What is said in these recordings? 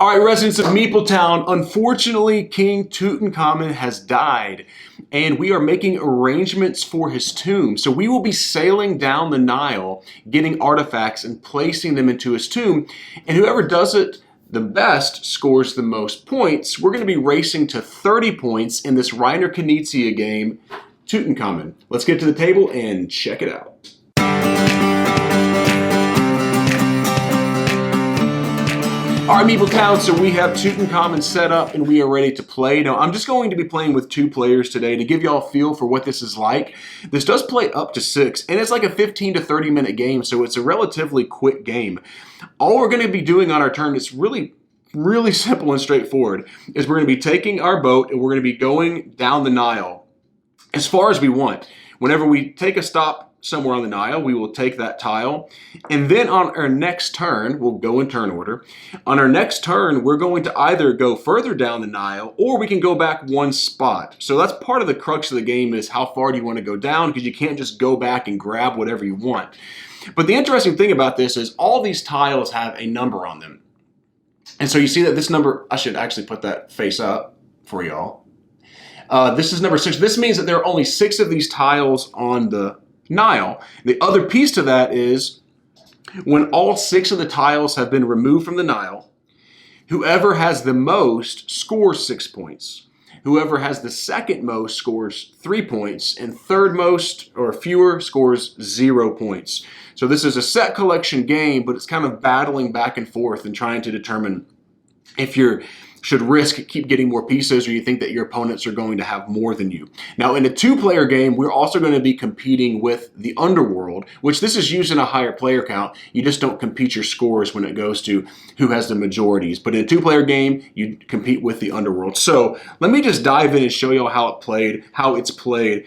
All right, residents of Meepletown, unfortunately, King Tutankhamun has died, and we are making arrangements for his tomb. So we will be sailing down the Nile, getting artifacts and placing them into his tomb, and whoever does it the best scores the most points. We're going to be racing to 30 points in this Reiner Knizia game, Tutankhamun. Let's get to the table and check it out. All right, Meepletown, so we have Tutankhamun set up and we are ready to play. Now, I'm just going to be playing with 2 players today to give y'all a feel for what this is like. This does play up to 6, and it's like a 15 to 30 minute game, so it's a relatively quick game. All we're going to be doing on our turn is really simple and straightforward, is we're going to be taking our boat and we're going to be going down the Nile as far as we want. Whenever we take a stop somewhere on the Nile, we will take that tile, and then on our next turn, we'll go in turn order. On our next turn, we're going to either go further down the Nile, or we can go back 1 spot. So that's part of the crux of the game, is how far do you want to go down, because you can't just go back and grab whatever you want. But the interesting thing about this is all these tiles have a number on them. And so you see that this number, I should actually put that face up for y'all. This is number 6. This means that there are only 6 of these tiles on the Nile. The other piece to that is when all 6 of the tiles have been removed from the Nile, whoever has the most scores 6 points. Whoever has the second most scores 3 points, and third most or fewer scores 0 points. So this is a set collection game, but it's kind of battling back and forth and trying to determine if you should risk keep getting more pieces, or you think that your opponents are going to have more than you. Now, in a 2-player game, we're also going to be competing with the underworld, which this is using a higher player count. You just don't compete your scores when it goes to who has the majorities. But in a 2-player game, you compete with the underworld. So let me just dive in and show you how it's played.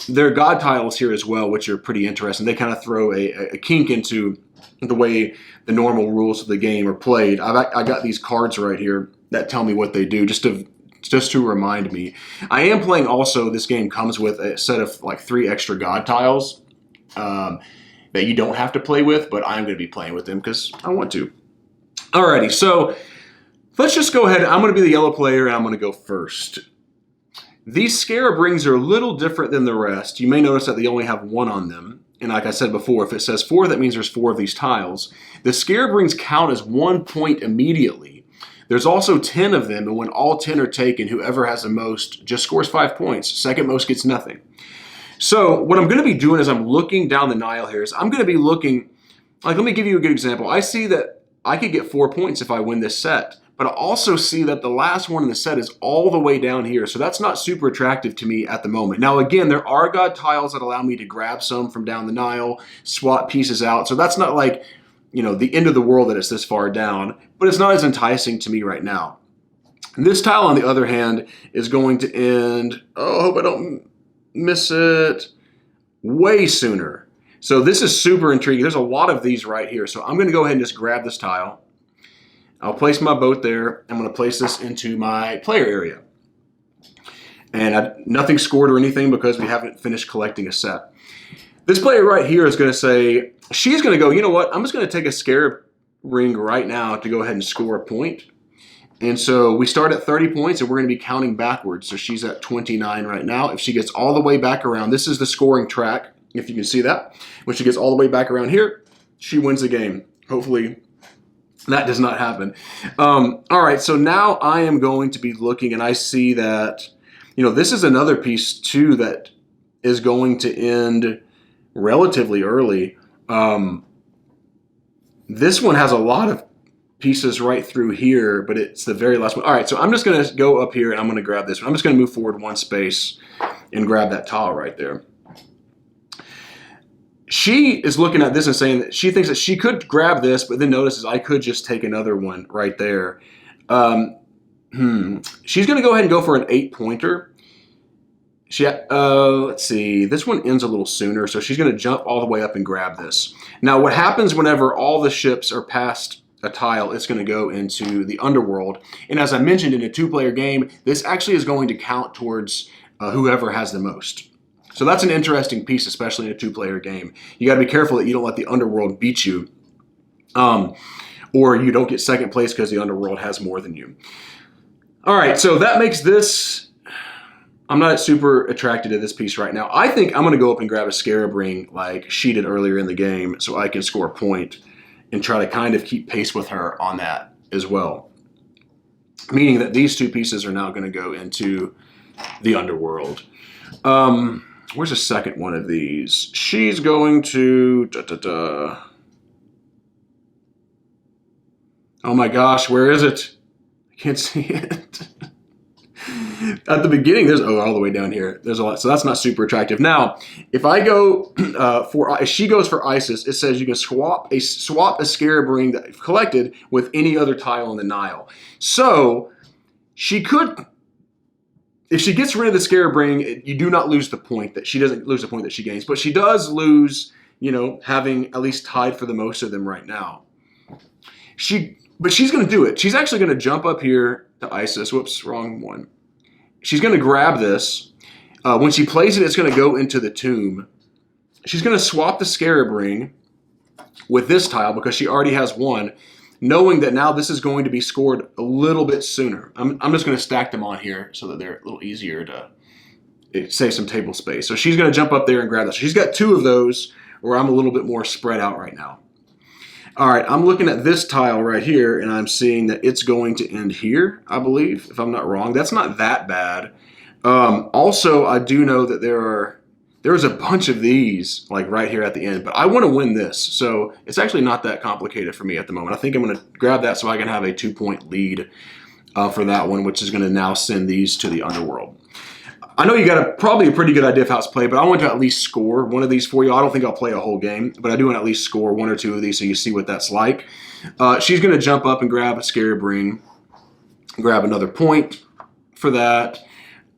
There are god tiles here as well, which are pretty interesting. They kind of throw a kink into the way the normal rules of the game are played. I got these cards right here that tell me what they do, just to remind me. I am playing also, this game comes with a set of like 3 extra god tiles that you don't have to play with, but I'm going to be playing with them because I want to. Alrighty, so let's just go ahead. I'm going to be the yellow player and I'm going to go first. These scarab rings are a little different than the rest. You may notice that they only have 1 on them. And like I said before, if it says 4, that means there's 4 of these tiles. The scarab rings count as 1 point immediately. There's also 10 of them, and when all 10 are taken, whoever has the most just scores 5 points. Second most gets nothing. So what I'm going to be doing is I'm looking down the Nile here. I'm going to be looking, like, let me give you a good example. I see that I could get 4 points if I win this set, but I also see that the last one in the set is all the way down here, so that's not super attractive to me at the moment. Now again, there are god tiles that allow me to grab some from down the Nile, swap pieces out, so that's not like, you know, the end of the world that it's this far down, but it's not as enticing to me right now. This tile, on the other hand, is going to end, oh, I hope I don't miss it, way sooner. So this is super intriguing. There's a lot of these right here, so I'm going to go ahead and just grab this tile. I'll place my boat there. I'm going to place this into my player area. And nothing scored or anything because we haven't finished collecting a set. This player right here is going to say, she's going to go, you know what, I'm just going to take a scarab ring right now to go ahead and score a point. And so we start at 30 points and we're going to be counting backwards. So she's at 29 right now. If she gets all the way back around, this is the scoring track, if you can see that. When she gets all the way back around here, she wins the game. Hopefully that does not happen. All right, so now I am going to be looking, and I see that, you know, this is another piece too that is going to end relatively early. This one has a lot of pieces right through here, but it's the very last one. All right, so I'm just going to go up here and I'm going to grab this one. I'm just going to move forward 1 space and grab that tile right there. She is looking at this and saying that she thinks that she could grab this, but then notices I could just take another one right there. She's going to go ahead and go for an 8-pointer. Let's see, this one ends a little sooner, so she's going to jump all the way up and grab this. Now, what happens whenever all the ships are past a tile, it's going to go into the underworld. And as I mentioned, in a 2-player game, this actually is going to count towards whoever has the most. So that's an interesting piece, especially in a 2-player game. You got to be careful that you don't let the underworld beat you. or you don't get second place because the underworld has more than you. All right, so that makes this, I'm not super attracted to this piece right now. I think I'm going to go up and grab a Scarab Ring like she did earlier in the game so I can score a point and try to kind of keep pace with her on that as well. Meaning that these two pieces are now going to go into the underworld. Where's the second one of these? She's going to... Oh my gosh, where is it? I can't see it. At the beginning, there's all the way down here. There's a lot, so that's not super attractive. Now, if I go if she goes for Isis, it says you can swap a Scarab Ring that you've collected with any other tile in the Nile. So she could, if she gets rid of the Scarab Ring, you do not lose the point that she doesn't lose the point that she gains, but she does lose, you know, having at least tied for the most of them right now. But she's going to do it. She's actually going to jump up here to Isis. Whoops, wrong one. She's going to grab this. When she plays it, it's going to go into the tomb. She's going to swap the Scarab Ring with this tile because she already has one, knowing that now this is going to be scored a little bit sooner. I'm just going to stack them on here so that they're a little easier to save some table space. So she's going to jump up there and grab this. She's got two of those where I'm a little bit more spread out right now. All right, I'm looking at this tile right here, and I'm seeing that it's going to end here, I believe, if I'm not wrong. That's not that bad. Also, I do know that there's a bunch of these, like right here at the end, but I want to win this, so it's actually not that complicated for me at the moment. I think I'm going to grab that so I can have a 2-point lead for that one, which is going to now send these to the underworld. I know you got probably a pretty good idea of how it's played, but I want to at least score one of these for you. I don't think I'll play a whole game, but I do want to at least score one or two of these so you see what that's like. She's going to jump up and grab a Scarab Ring, grab another point for that.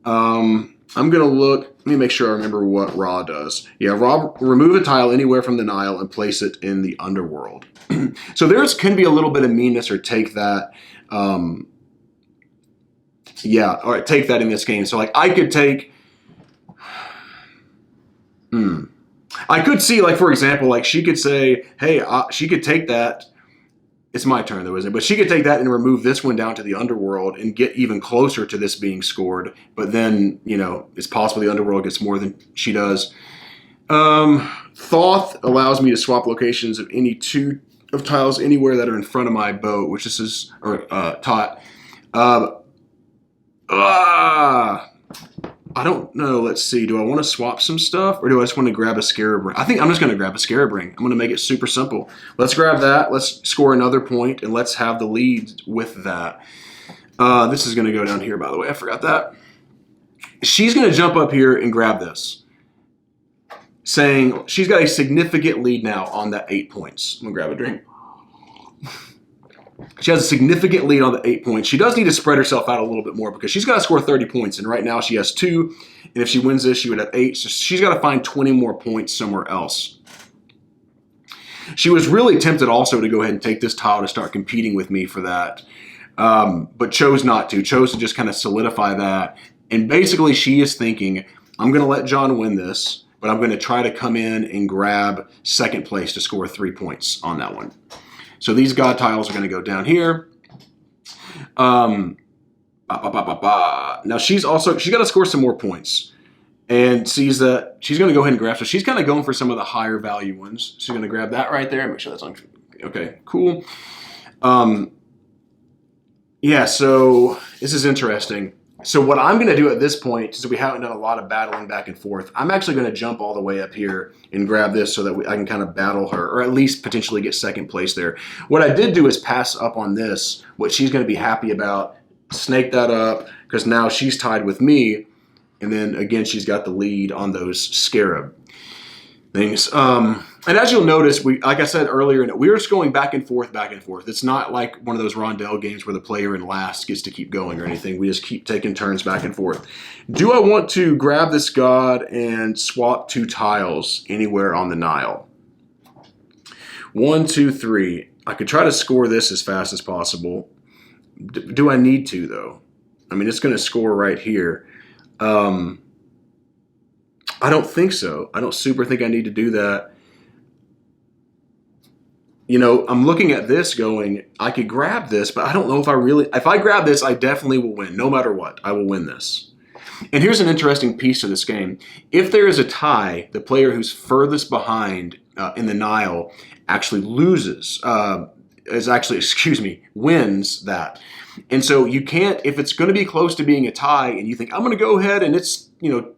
I'm going to look, let me make sure I remember what Ra does. Yeah, Ra, remove a tile anywhere from the Nile and place it in the underworld. So there can be a little bit of meanness or take that. Yeah, all right, take that in this game. So, like, I could take... I could see, like, for example, like, she could say, hey, she could take that. It's my turn, though, isn't it? But she could take that and remove this one down to the underworld and get even closer to this being scored. But then, you know, it's possible the underworld gets more than she does. Thoth allows me to swap locations of any two of tiles anywhere that are in front of my boat, which this is, or Tot. I don't know. Let's see. Do I want to swap some stuff or do I just want to grab a Scarab Ring? I think I'm just going to grab a Scarab Ring. I'm going to make it super simple. Let's grab that. Let's score another point and let's have the lead with that. This is going to go down here, by the way. I forgot that. She's going to jump up here and grab this, saying she's got a significant lead now on that 8 points. I'm going to grab a drink. She has a significant lead on the 8 points. She does need to spread herself out a little bit more because she's got to score 30 points. And right now she has 2. And if she wins this, she would have 8. So she's got to find 20 more points somewhere else. She was really tempted also to go ahead and take this tile to start competing with me for that. But chose not to. Chose to just kind of solidify that. And basically she is thinking, I'm going to let John win this, but I'm going to try to come in and grab second place to score 3 points on that one. So these God tiles are going to go down here. Now she's got to score some more points and sees that she's going to go ahead and grab. So she's kind of going for some of the higher value ones. She's going to grab that right there. Make sure that's on. Okay, cool. Yeah, so this is interesting. So what I'm going to do at this point, since we haven't done a lot of battling back and forth, I'm actually going to jump all the way up here and grab this so that I can kind of battle her, or at least potentially get second place there. What I did do is pass up on this, what she's going to be happy about, snake that up, because now she's tied with me, and then again, she's got the lead on those Scarab things. And as you'll notice, like I said earlier, we're just going back and forth, back and forth. It's not like one of those rondelle games where the player in last gets to keep going or anything. We just keep taking turns back and forth. Do I want to grab this god and swap 2 tiles anywhere on the Nile? 1, 2, 3. I could try to score this as fast as possible. Do I need to, though? I mean, it's going to score right here. I don't think so. I don't super think I need to do that. you know, I'm looking at this going, I could grab this, but I don't know if I really, if I grab this, I definitely will win. No matter what, I will win this. And here's an interesting piece to this game. If there is a tie, the player who's furthest behind in the Nile actually loses, wins that. And so you can't, if it's going to be close to being a tie and you think, I'm going to go ahead and it's, you know,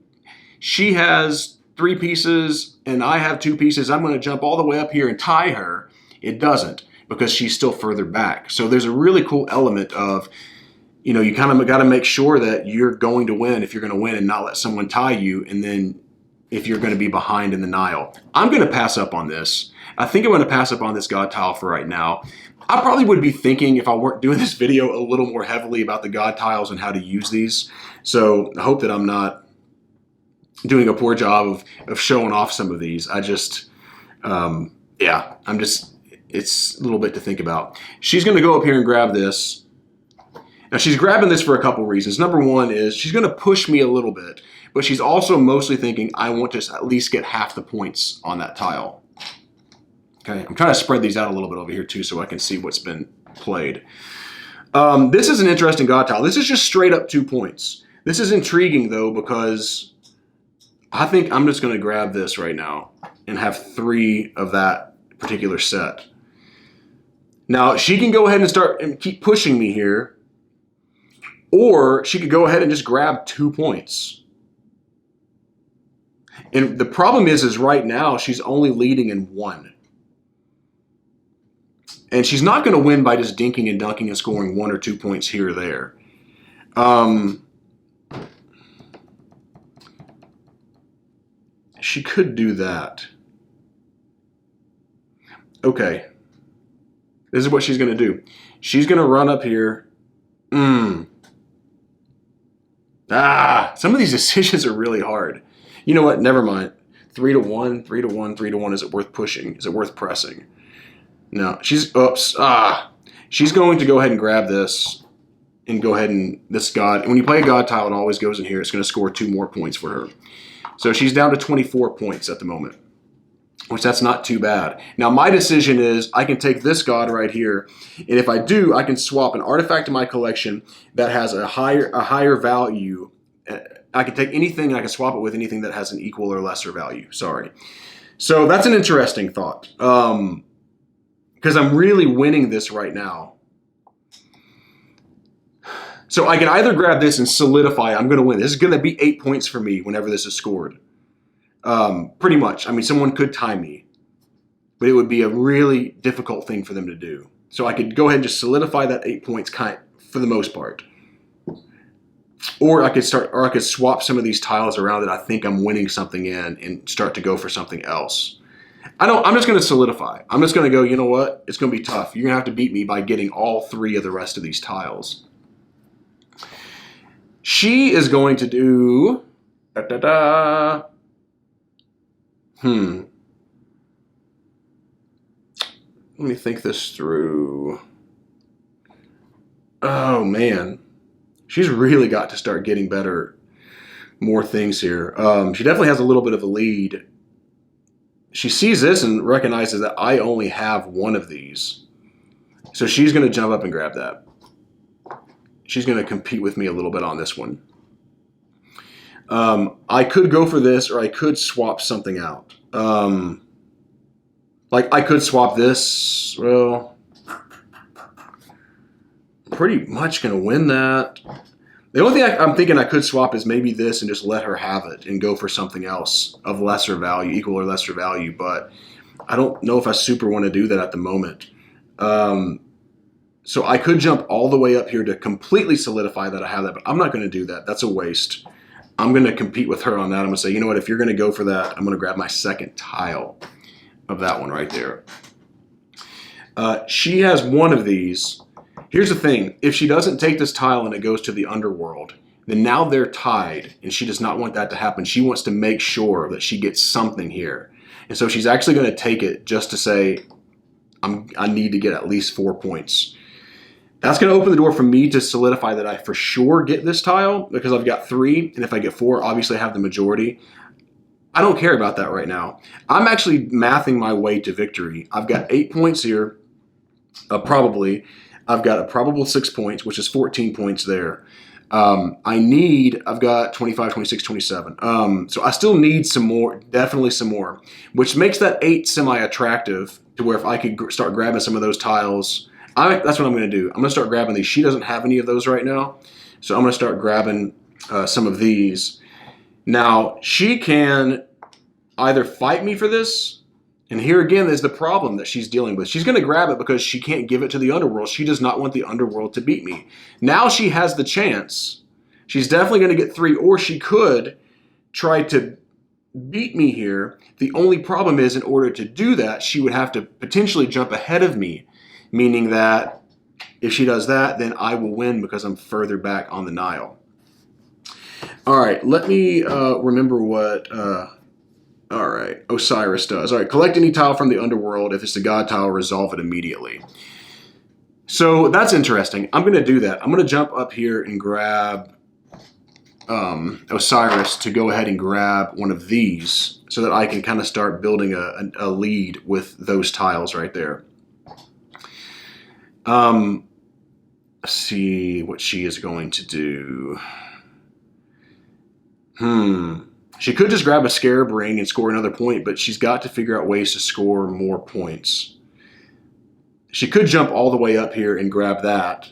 she has 3 pieces and I have 2 pieces, I'm going to jump all the way up here and tie her. It doesn't, because she's still further back. So there's a really cool element of, you know, you kind of got to make sure that you're going to win if you're going to win and not let someone tie you. And then if you're going to be behind in the Nile, I'm going to pass up on this. I think I'm going to pass up on this God tile for right now. I probably would be thinking, if I weren't doing this video, a little more heavily about the God tiles and how to use these. So I hope that I'm not doing a poor job of showing off some of these. I just, it's a little bit to think about. She's going to go up here and grab this. Now, she's grabbing this for a couple reasons. Number one is she's going to push me a little bit, but she's also mostly thinking, I want to at least get half the points on that tile. Okay, I'm trying to spread these out a little bit over here too so I can see what's been played. This is an interesting God tile. This is just straight up 2 points. This is intriguing though, because I think I'm just going to grab this right now and have 3 of that particular set. Now, she can go ahead and start and keep pushing me here, or she could go ahead and just grab 2 points. And the problem is right now she's only leading in 1. And she's not going to win by just dinking and dunking and scoring 1 or 2 points here or there. She could do that. Okay. This is what she's going to do. She's going to run up here. Some of these decisions are really hard. You know what? Never mind. 3 to 1, 3 to 1, 3 to 1. Is it worth pushing? Is it worth pressing? No. She's going to go ahead and grab this and go ahead and this God. When you play a God tile, it always goes in here. It's going to score 2 more points for her. So she's down to 24 points at the moment, which that's not too bad. Now my decision is I can take this God right here, and if I do, I can swap an artifact in my collection that has a higher value. I can take anything and I can swap it with anything that has an equal or lesser value. Sorry. So that's an interesting thought, because I'm really winning this right now. So I can either grab this and solidify, I'm going to win. This is going to be 8 points for me whenever this is scored. Pretty much. I mean, someone could tie me, but it would be a really difficult thing for them to do. So I could go ahead and just solidify that 8 points for the most part. Or I could swap some of these tiles around that I think I'm winning something in and start to go for something else. I'm just going to solidify. I'm just going to go, you know what? It's going to be tough. You're going to have to beat me by getting all 3 of the rest of these tiles. She is going to do... Let me think this through. Oh, man. She's really got to start getting more things here. She definitely has a little bit of a lead. She sees this and recognizes that I only have 1 of these. So she's going to jump up and grab that. She's going to compete with me a little bit on this one. I could go for this, or I could swap something out. Like I could swap this. Well, pretty much going to win that. The only thing I'm thinking I could swap is maybe this and just let her have it and go for something else of lesser value, equal or lesser value. But I don't know if I super want to do that at the moment. So I could jump all the way up here to completely solidify that I have that, but I'm not going to do that. That's a waste. I'm going to compete with her on that. I'm going to say, you know what, if you're going to go for that, I'm going to grab my second tile of that one right there. She has 1 of these. Here's the thing. If she doesn't take this tile and it goes to the underworld, then now they're tied, and she does not want that to happen. She wants to make sure that she gets something here. And so she's actually going to take it just to say, I need to get at least 4 points. That's going to open the door for me to solidify that I for sure get this tile, because I've got 3, and if I get 4, obviously I have the majority. I don't care about that right now. I'm actually mathing my way to victory. I've got 8 points here, probably. I've got a probable 6 points, which is 14 points there. I've got 25, 26, 27. So I still need some more, definitely some more, which makes that 8 semi-attractive to where if I could start grabbing some of those tiles, that's what I'm going to do. I'm going to start grabbing these. She doesn't have any of those right now, so I'm going to start grabbing some of these. Now, she can either fight me for this, and here again is the problem that she's dealing with. She's going to grab it because she can't give it to the underworld. She does not want the underworld to beat me. Now she has the chance. She's definitely going to get 3, or she could try to beat me here. The only problem is in order to do that, she would have to potentially jump ahead of me, meaning that if she does that, then I will win because I'm further back on the Nile. All right, let me remember what... all right, Osiris does. All right, collect any tile from the underworld. If it's the god tile, resolve it immediately. So that's interesting. I'm going to do that. I'm going to jump up here and grab Osiris to go ahead and grab one of these so that I can kind of start building a lead with those tiles right there. Let's see what she is going to do. She could just grab a scarab ring and score another point, but she's got to figure out ways to score more points. She could jump all the way up here and grab that.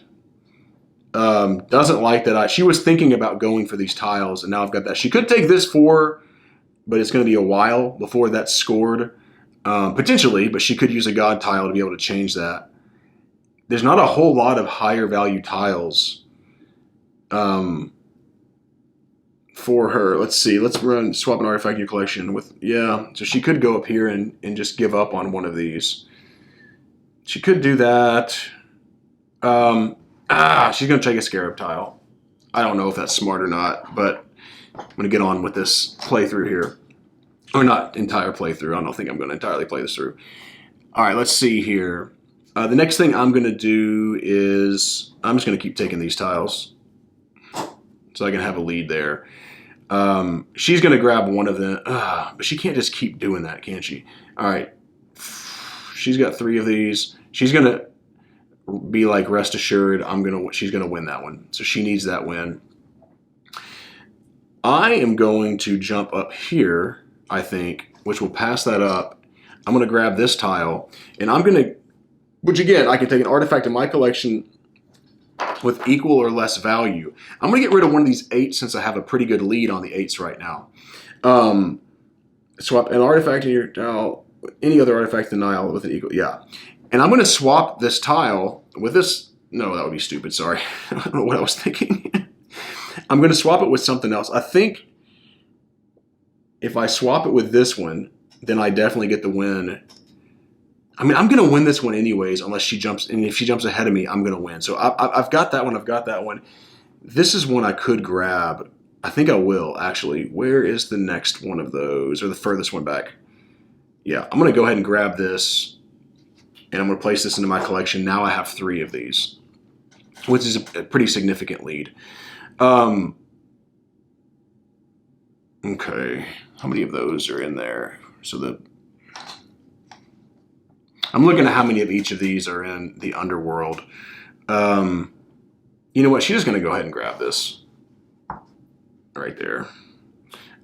Doesn't like that. She was thinking about going for these tiles, and now I've got that. She could take this 4, but it's going to be a while before that's scored. Potentially, but she could use a god tile to be able to change that. There's not a whole lot of higher value tiles for her. Let's see. Let's swap an artifact in your collection with, yeah. So she could go up here and just give up on one of these. She could do that. She's going to take a scarab tile. I don't know if that's smart or not, but I'm going to get on with this playthrough here. Or not entire playthrough. I don't think I'm going to entirely play this through. All right, let's see here. The next thing I'm going to do is I'm just going to keep taking these tiles so I can have a lead there. She's going to grab one of them, but she can't just keep doing that, can she? All right. She's got 3 of these. She's going to be like, rest assured, she's going to win that one. So she needs that win. I am going to jump up here, I think, which will pass that up. I'm going to grab this tile, and I'm going to, which again, I can take an artifact in my collection with equal or less value. I'm going to get rid of one of these 8s since I have a pretty good lead on the 8s right now. Swap an artifact in your tile, any other artifact in the Nile with an equal, yeah. And I'm going to swap this tile with this, no, that would be stupid, sorry. I don't know what I was thinking. I'm going to swap it with something else. I think if I swap it with this one, then I definitely get the win. I mean, I'm going to win this one anyways, unless she jumps, and if she jumps ahead of me, I'm going to win. So I've got that one, I've got that one. This is one I could grab. I think I will, actually. Where is the next one of those, or the furthest one back? Yeah, I'm going to go ahead and grab this, and I'm going to place this into my collection. Now I have 3 of these, which is a pretty significant lead. Okay, how many of those are in there? So I'm looking at how many of each of these are in the underworld. You know what? She's just going to go ahead and grab this right there.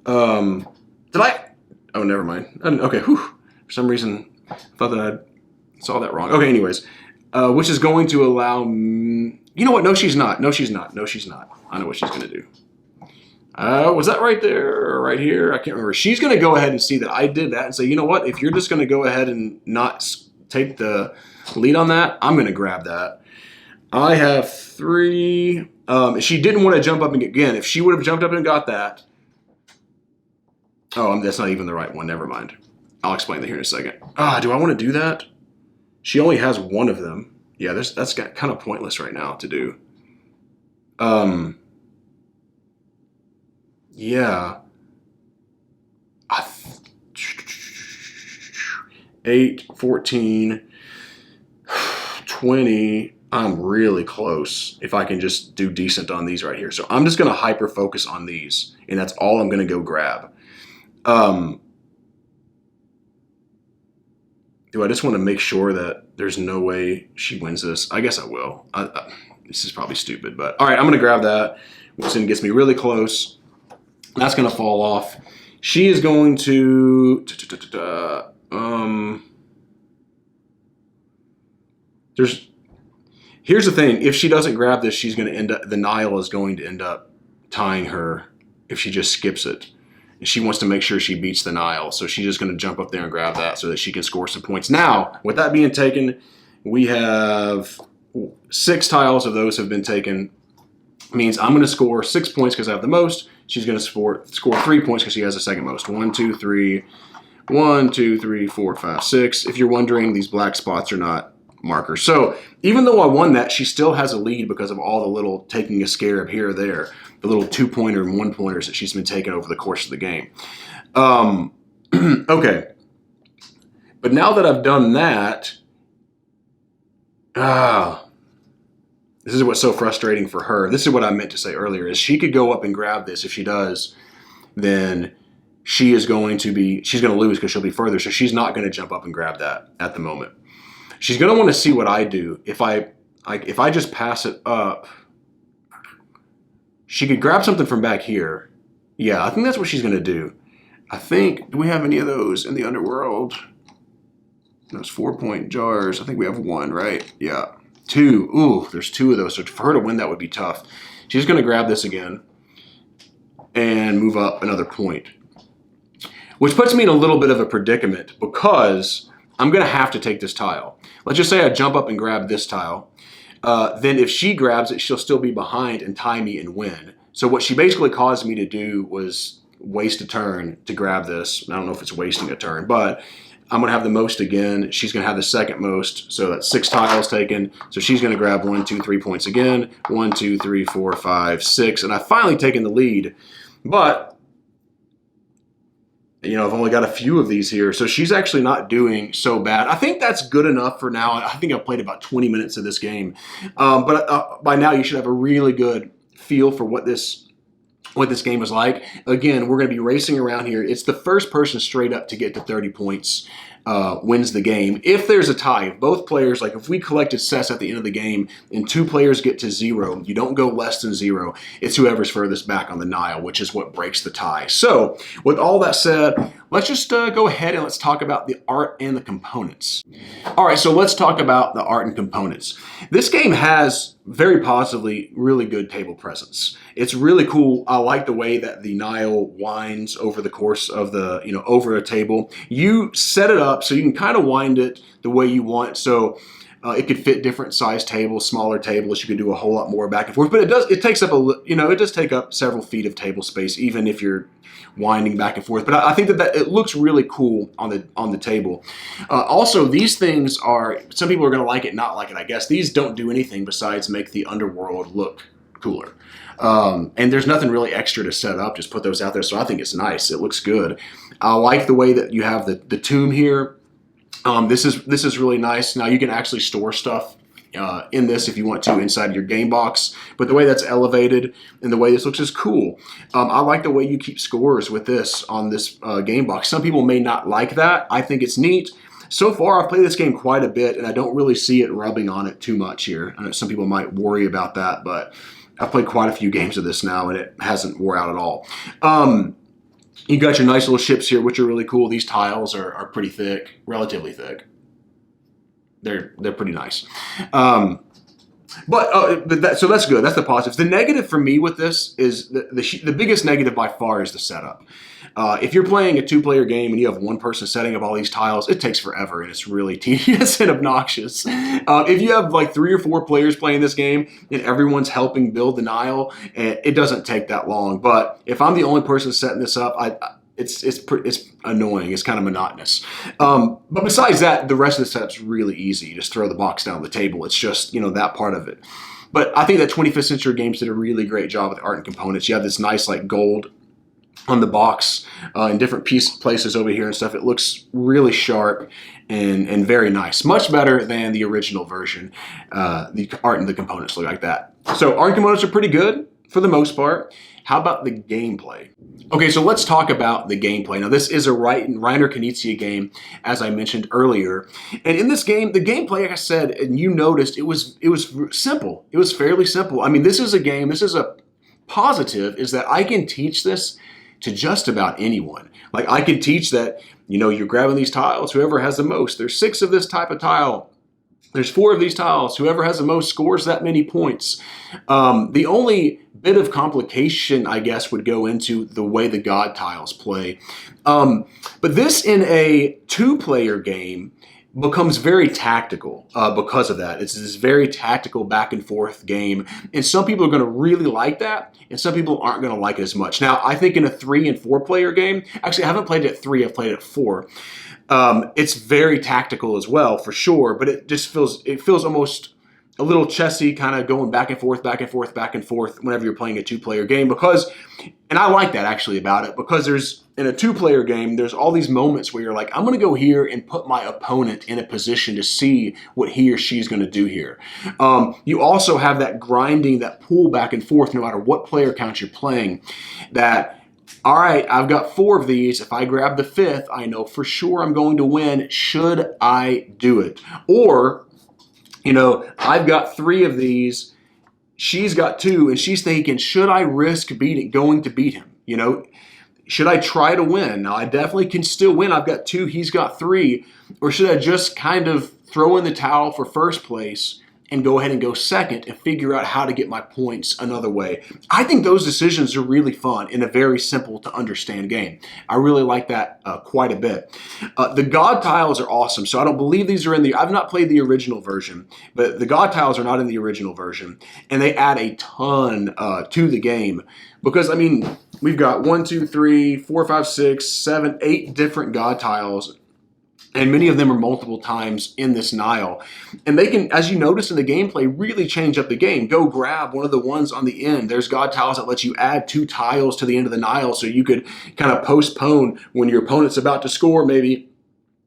Did I? Oh, never mind. Okay, whew. For some reason, I thought that I saw that wrong. Okay, anyways, which is going to allow... You know what? No, she's not. No, she's not. No, she's not. I know what she's going to do. Was that right there or right here? I can't remember. She's going to go ahead and see that I did that and say, you know what? If you're just going to go ahead and not take the lead on that, I'm going to grab that. I have 3. She didn't want to jump up and again. If she would have jumped up and got that. Oh, that's not even the right one. Never mind. I'll explain that here in a second. Do I want to do that? She only has 1 of them. Yeah, that's kind of pointless right now to do. Yeah. 8, 14, 20. I'm really close if I can just do decent on these right here. So I'm just going to hyper focus on these, and that's all I'm going to go grab. Um, do I just want to make sure that there's no way she wins this? I guess I will. This is probably stupid, but all right, I'm going to grab that, which then gets me really close. That's going to fall off. She is going to... Here's the thing. If she doesn't grab this, she's going to end up... The Nile is going to end up tying her if she just skips it. And she wants to make sure she beats the Nile. So she's just going to jump up there and grab that so that she can score some points. Now, with that being taken, we have 6 tiles of those have been taken. Means I'm going to score 6 points because I have the most. She's going to score 3 points because she has the second most. 1, 2, 3. 1, 2, 3, 4, 5, 6. If you're wondering, these black spots are not markers. So even though I won that, she still has a lead because of all the little taking a scarab here or there, the little 2-pointer and 1-pointers that she's been taking over the course of the game. Okay. But now that I've done that, this is what's so frustrating for her. This is what I meant to say earlier, is she could go up and grab this. If she does, then she's going to lose because she'll be further. So she's not going to jump up and grab that at the moment. She's going to want to see what I do. If I just pass it up, she could grab something from back here. Yeah, I think that's what she's going to do. I think, do we have any of those in the underworld? Those 4-point jars. I think we have 1, right? Yeah. 2. Ooh, there's 2 of those. So for her to win, that would be tough. She's going to grab this again and move up another point, which puts me in a little bit of a predicament because I'm going to have to take this tile. Let's just say I jump up and grab this tile. Then if she grabs it, she'll still be behind and tie me and win. So what she basically caused me to do was waste a turn to grab this. I don't know if it's wasting a turn, but I'm going to have the most again. She's going to have the second most. So that's 6 tiles taken. So she's going to grab 1, 2, 3 points again. 1, 2, 3, 4, 5, 6. And I've finally taken the lead. But, you know, I've only got a few of these here. So she's actually not doing so bad. I think that's good enough for now. I think I've played about 20 minutes of this game. But by now you should have a really good feel for what this game is like. Again, we're going to be racing around here. It's the first person straight up to get to 30 points wins the game. If there's a tie, if both players, like if we collected sets at the end of the game and 2 players get to 0, you don't go less than 0. It's whoever's furthest back on the Nile, which is what breaks the tie. So with all that said, let's just go ahead and let's talk about the art and the components. All right, so let's talk about the art and components. This game has very positively really good table presence. It's really cool. I like the way that the Nile winds over the course of the, over a table. You set it up so you can kind of wind it the way you want. So it could fit different size tables, smaller tables. You can do a whole lot more back and forth, but it takes up it does take up several feet of table space, even if you're winding back and forth. But I think that it looks really cool on the table. Also, these things are, some people are going to like it, not like it, I guess. These don't do anything besides make the underworld look cooler. And there's nothing really extra to set up. Just put those out there. So I think it's nice. It looks good. I like the way that you have the tomb here. This is really nice. Now you can actually store stuff in this if you want to inside your game box, but the way that's elevated and the way this looks is cool. I like the way you keep scores with this on this game box. Some people may not like that. I think it's neat. So far, I've played this game quite a bit, and I don't really see it rubbing on it too much here. I know some people might worry about that, but I've played quite a few games of this now, and it hasn't wore out at all. You got your nice little ships here, which are really cool. These tiles are pretty thick, relatively thick. They're pretty nice. So that's good. That's the positives. The negative for me with this is the biggest negative by far is the setup. If you're playing a 2-player game and you have one person setting up all these tiles, it takes forever and it's really tedious and obnoxious. If you have like 3 or 4 players playing this game and everyone's helping build the Nile, it doesn't take that long. But if I'm the only person setting this up, it's annoying. It's kind of monotonous. But besides that, the rest of the setup's really easy. You just throw the box down the table. It's just, that part of it. But I think that 25th Century Games did a really great job with art and components. You have this nice like gold on the box in different places over here and stuff. It looks really sharp and very nice. Much better than the original version. The art and the components look like that. So art and components are pretty good. for the most part. How about the gameplay? Okay, so let's talk about the gameplay. Now, this is a Reiner Knizia game, as I mentioned earlier. And in this game, the gameplay, like I said, and you noticed, it was simple. It was fairly simple. I mean, this is a positive, is that I can teach this to just about anyone. Like, I can teach that, you're grabbing these tiles, whoever has the most. There's 6 of this type of tile. There's 4 of these tiles. Whoever has the most scores that many points. The only bit of complication, I guess, would go into the way the God tiles play. But this, in a 2-player game, becomes very tactical because of that. It's this very tactical back and forth game. And some people are going to really like that, and some people aren't going to like it as much. Now, I think in a 3 and 4-player game, actually, I haven't played it at 3, I've played it at 4. It's very tactical as well, for sure, but it feels almost a little chessy, kind of going back and forth, back and forth, back and forth whenever you're playing a 2-player game, and I like that actually about it, because in a 2-player game, there's all these moments where you're like, I'm going to go here and put my opponent in a position to see what he or she's going to do here. You also have that grinding, that pull back and forth, no matter what player count you're playing, that, all right, I've got 4 of these. If I grab the 5th, I know for sure I'm going to win. Should I do it? Or, I've got 3 of these. She's got 2, and she's thinking, should I risk going to beat him? Should I try to win? Now, I definitely can still win. I've got 2, he's got 3. Or should I just kind of throw in the towel for first place and go ahead and go second and figure out how to get my points another way? I think those decisions are really fun in a very simple to understand game. I really like that quite a bit. The God tiles are awesome. So I don't believe these are I've not played the original version, but the God tiles are not in the original version. And they add a ton to the game because, we've got 1, 2, 3, 4, 5, 6, 7, 8 different God tiles. And many of them are multiple times in this Nile. And they can, as you notice in the gameplay, really change up the game. Go grab one of the ones on the end. There's God tiles that let you add 2 tiles to the end of the Nile, so you could kind of postpone when your opponent's about to score, maybe.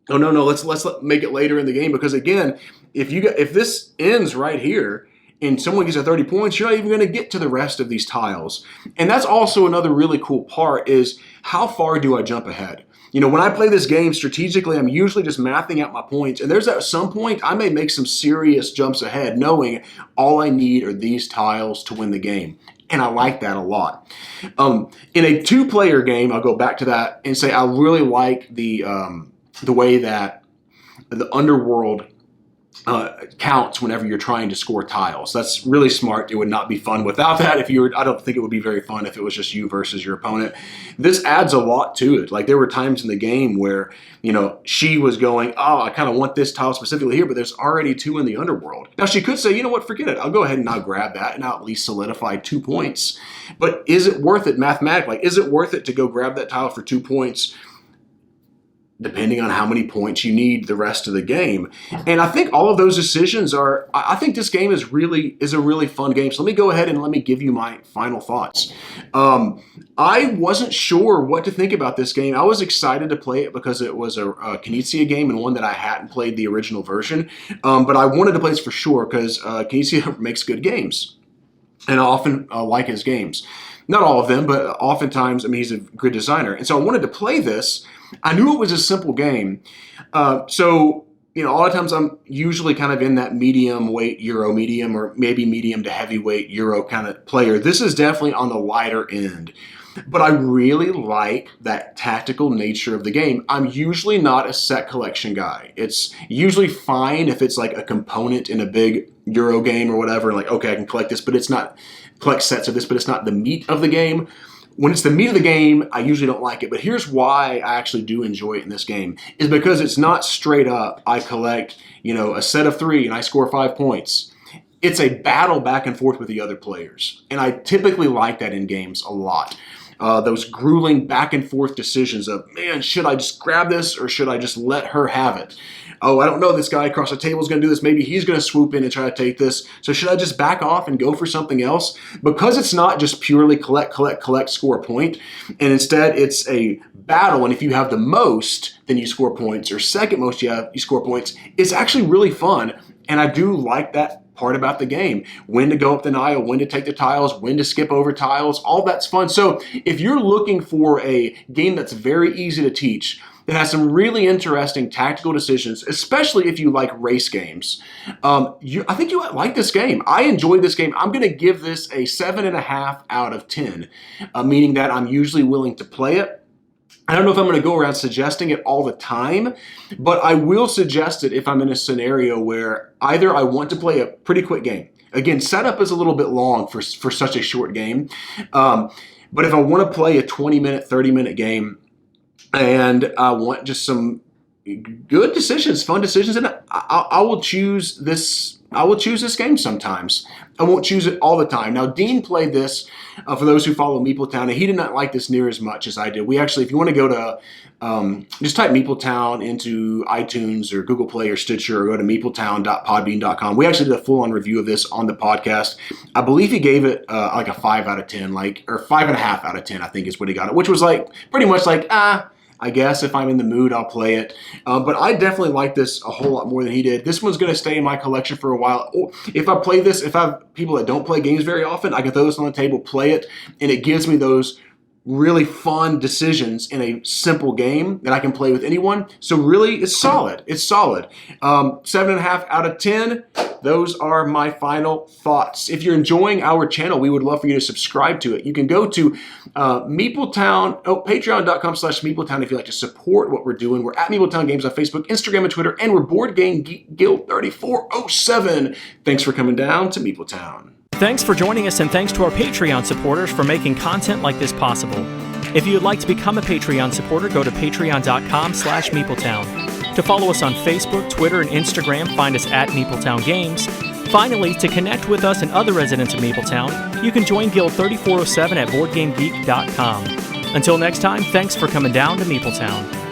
Oh, no, let's make it later in the game. Because again, if this ends right here, and someone gets a 30 points, you're not even going to get to the rest of these tiles. And that's also another really cool part, is how far do I jump ahead? When I play this game strategically, I'm usually just mathing out my points. And there's at some point, I may make some serious jumps ahead, knowing all I need are these tiles to win the game. And I like that a lot. In a 2-player game, I'll go back to that and say I really like the way that the underworld counts whenever you're trying to score tiles. That's really smart. It would not be fun without that. I don't think it would be very fun if it was just you versus your opponent. This adds a lot to it. Like, there were times in the game where, she was going, oh, I kind of want this tile specifically here, but there's already 2 in the underworld. Now, she could say, you know what, forget it. I'll go ahead and I'll grab that and I'll at least solidify 2 points. But is it worth it mathematically? Is it worth it to go grab that tile for 2 points? Depending on how many points you need the rest of the game. And I think all of those decisions I think this game is a really fun game. So let me go ahead and let me give you my final thoughts. I wasn't sure what to think about this game. I was excited to play it because it was a Knizia game, and one that I hadn't played the original version. But I wanted to play this for sure because Knizia makes good games. And I often like his games. Not all of them, but oftentimes, he's a good designer. And so I wanted to play this. I knew it was a simple game. So, a lot of times I'm usually kind of in that medium weight Euro medium, or maybe medium to heavyweight Euro kind of player. This is definitely on the lighter end. But I really like that tactical nature of the game. I'm usually not a set collection guy. It's usually fine if it's like a component in a big Euro game or whatever. Like, okay, I can collect this, but it's not collect sets of this, but it's not the meat of the game. When it's the meat of the game, I usually don't like it. But here's why I actually do enjoy it in this game, is because it's not straight up, I collect, a set of 3 and I score 5 points. It's a battle back and forth with the other players. And I typically like that in games a lot. Those grueling back and forth decisions of, man, should I just grab this or should I just let her have it? Oh, I don't know, this guy across the table is going to do this. Maybe he's going to swoop in and try to take this. So should I just back off and go for something else? Because it's not just purely collect, score a point. And instead, it's a battle. And if you have the most, then you score points. Or second most, you score points. It's actually really fun. And I do like that part about the game. When to go up the Nile, when to take the tiles, when to skip over tiles, all that's fun. So if you're looking for a game that's very easy to teach, that has some really interesting tactical decisions, especially if you like race games, I think you might like this game. I enjoyed this game. I'm going to give this a 7.5 out of 10, meaning that I'm usually willing to play it. I don't know if I'm going to go around suggesting it all the time, but I will suggest it if I'm in a scenario where either I want to play a pretty quick game. Again, setup is a little bit long for such a short game, but if I want to play a 20-minute, 30-minute game, and I want just some good decisions, fun decisions, and I will choose this. I will choose this game sometimes. I won't choose it all the time. Now, Dean played this for those who follow Meepletown, and he did not like this near as much as I did. We actually, if you want to go to, just type Meepletown into iTunes or Google Play or Stitcher, or go to meepletown.podbean.com. We actually did a full-on review of this on the podcast. I believe he gave it like a 5 out of 10, or 5.5 out of 10, I think is what he got it, which was like pretty much like, I guess if I'm in the mood, I'll play it. But I definitely like this a whole lot more than he did. This one's going to stay in my collection for a while. If I play this, if I have people that don't play games very often, I can throw this on the table, play it, and it gives me those really fun decisions in a simple game that I can play with anyone. So really, it's solid. It's solid. 7.5 out of 10. Those are my final thoughts. If you're enjoying our channel, we would love for you to subscribe to it. You can go to patreon.com/Meepletown if you'd like to support what we're doing. We're at Meepletown Games on Facebook, Instagram, and Twitter, and we're Board Game Geek Guild 3407. Thanks for coming down to Meepletown. Thanks for joining us, and thanks to our Patreon supporters for making content like this possible. If you'd like to become a Patreon supporter, go to patreon.com/Meepletown. To follow us on Facebook, Twitter, and Instagram, find us at Meepletown Games. Finally, to connect with us and other residents of Meepletown, you can join Guild 3407 at BoardGameGeek.com. Until next time, thanks for coming down to Meepletown.